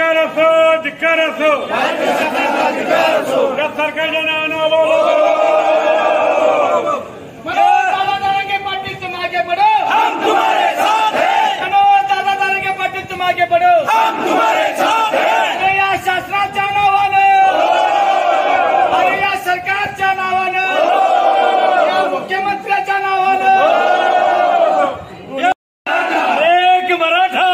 धिक्कार असो या सरकारच्या नावानं दादा दादा पाटिल तुम आगे बढ़ो, हम तुम्हारे साथ हैं। दादा दादा पाटिल तुम आगे बढ़ो, हम तुम्हारे साथ हैं। या शासनाच्या नावानं, अरे या सरकारच्या नावानं, या मुख्यमंत्र्याच्या नावानं एक मराठा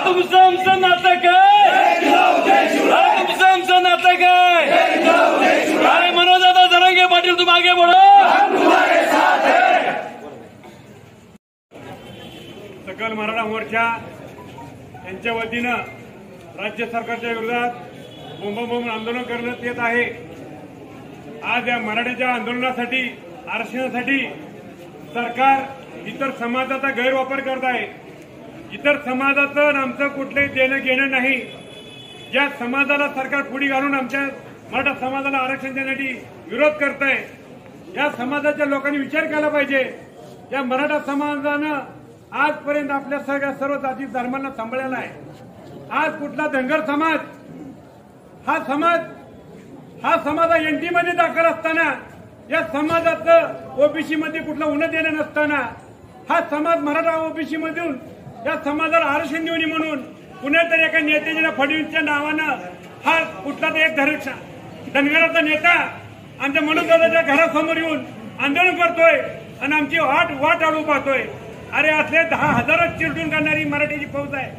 तुमचं आमचं नातं काय? तुमचं आमचं नातं काय? अरे मनोजदादा जरांगे पाटील तुम आगे बढ़ो, सकल मराठा मोर्चा यांच्या वतीनं राज्य सरकारच्या विरोधात बोंबाबोंब आंदोलन करण्यात येत आहे। आज या मराठ्याच्या आंदोलनासाठी आरक्षणासाठी सरकार इतर समाजाचा गैरवापर करत आहे। इतर समाजाचं आमचं कुठलंही देणं घेणं नाही। ज्या समाजाला सरकार पुढे घालून आमच्या मराठा समाजाला आरक्षण देण्यासाठी विरोध करत आहे, या समाजाच्या लोकांनी विचार केला पाहिजे। या मराठा समाजानं आजपर्यंत आपल्या सर्व जाती धर्मांना सांभाळलेला आहे। आज कुठला धनगर समाज हा समाज एनटी मध्ये दाखल असताना, या समाजाचं ओबीसी मध्ये कुठलं उन्नत देणं नसताना, हा समाज मराठा ओबीसी मधून या समाजाला आरक्षण देऊ नये म्हणून पुण्यातल्या एका नेत्याच्या फडणवीसच्या नावानं हा कुठला तर एक धनगराचा नेता आमच्या मनोजदादाच्या घरासमोर येऊन आंदोलन करतोय आणि आमची वाट अडवू पाहतोय। अरे असले 10,000 चिरडून करणारी मराठीची फौज आहे।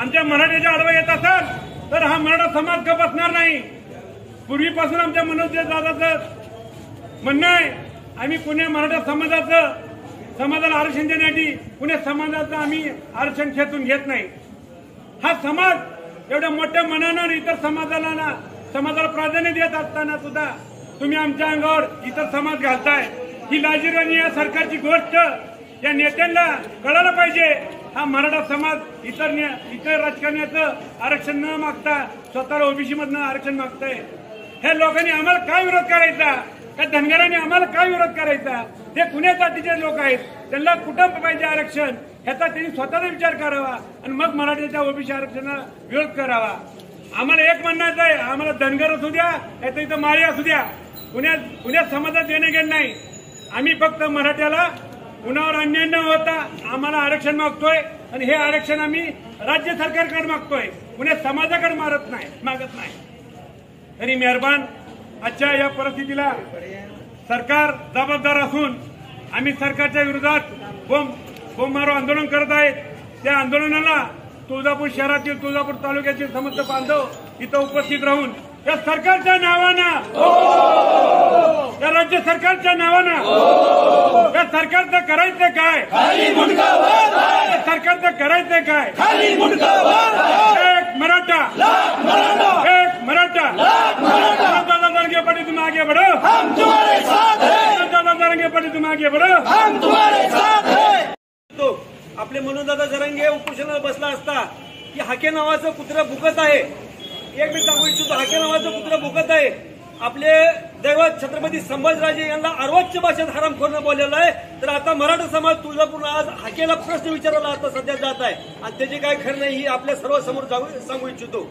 आमच्या मराठीच्या आडवा येत असाल तर हा मराठा समाज गप बसणार नाही। पूर्वीपासून आमच्या मनोजदादाचं म्हणणं आहे, आम्ही पुणे मराठा समाजाला आरक्षण देण्यासाठी पुणे समाजाचं आम्ही आरक्षण खेचून घेत नाही। हा समाज एवढ्या मोठ्या मनानं इतर समाजाला प्राधान्य देत असताना सुद्धा तुम्ही आमच्या अंगावर इतर समाज घालताय। ही लाजिरवाणी या सरकारची गोष्ट या नेत्यांना कळायला पाहिजे। हा मराठा समाज इतर राजकारण्याचं आरक्षण न मागता स्वतःला ओबीसी मधनं आरक्षण मागताय। ह्या लोकांनी आम्हाला काय विरोध करायचा? त्या धनगरांनी आम्हाला काय विरोध करायचा? ते पुणे जातीचे लोक आहेत, त्यांना कुठं पाहिजे आरक्षण ह्याचा त्यांनी स्वतःचा विचार करावा आणि मग मराठीच्या ओबीसी आरक्षणाला विरोध करावा। आम्हाला एक म्हणण्याचं आहे, आम्हाला धनगर असू द्या याचं इथं माळी असू द्या, पुण्यात समाजात देणं घेणं नाही। आम्ही फक्त मराठ्याला कुणावर अन्याय न होता आम्हाला आरक्षण मागतोय आणि हे आरक्षण आम्ही राज्य सरकारकडे मागतोय, पुणे समाजाकडे मागत नाही। तरी मेहरबान आजच्या या परिस्थितीला सरकार जबाबदार असून आम्ही सरकारच्या विरोधात बोंब मारो आंदोलन करत आहेत। त्या आंदोलनाला तुळजापूर शहरातील तुळजापूर तालुक्यातील समस्त बांधव इथं उपस्थित राहून या सरकारच्या नावानं, या राज्य सरकारच्या नावानं या सरकारचं करायचं काय? सरकारचं करायचं काय? एक मराठा दादा दादा पाटील तुम आगे बढ़ो, हम तुम्हारे साथ हैं। दादा दादा पाटील तुम आगे बढ़ो, हम तुम्हारे साथ हैं। तो आपले मनोजदादा जरांगे उपोषणाला बसला असता की हाके नावाचं कुत्रा भुकत आहे। एक मी सांगू इच्छितो, हाके नावाचं कुत्रा भुकत आहे। आपले दैवत छत्रपती संभाजीराजे यांना अर्वाच्य भाषेत हरामखोरनं बोललेलं आहे। तर आता मराठा समाज तुळजापूरला आज हाकेला प्रश्न विचारायला आता सध्या जात आहे आणि त्याची काय खरं नाही ही आपल्या सर्व समोर सांगू इच्छितो।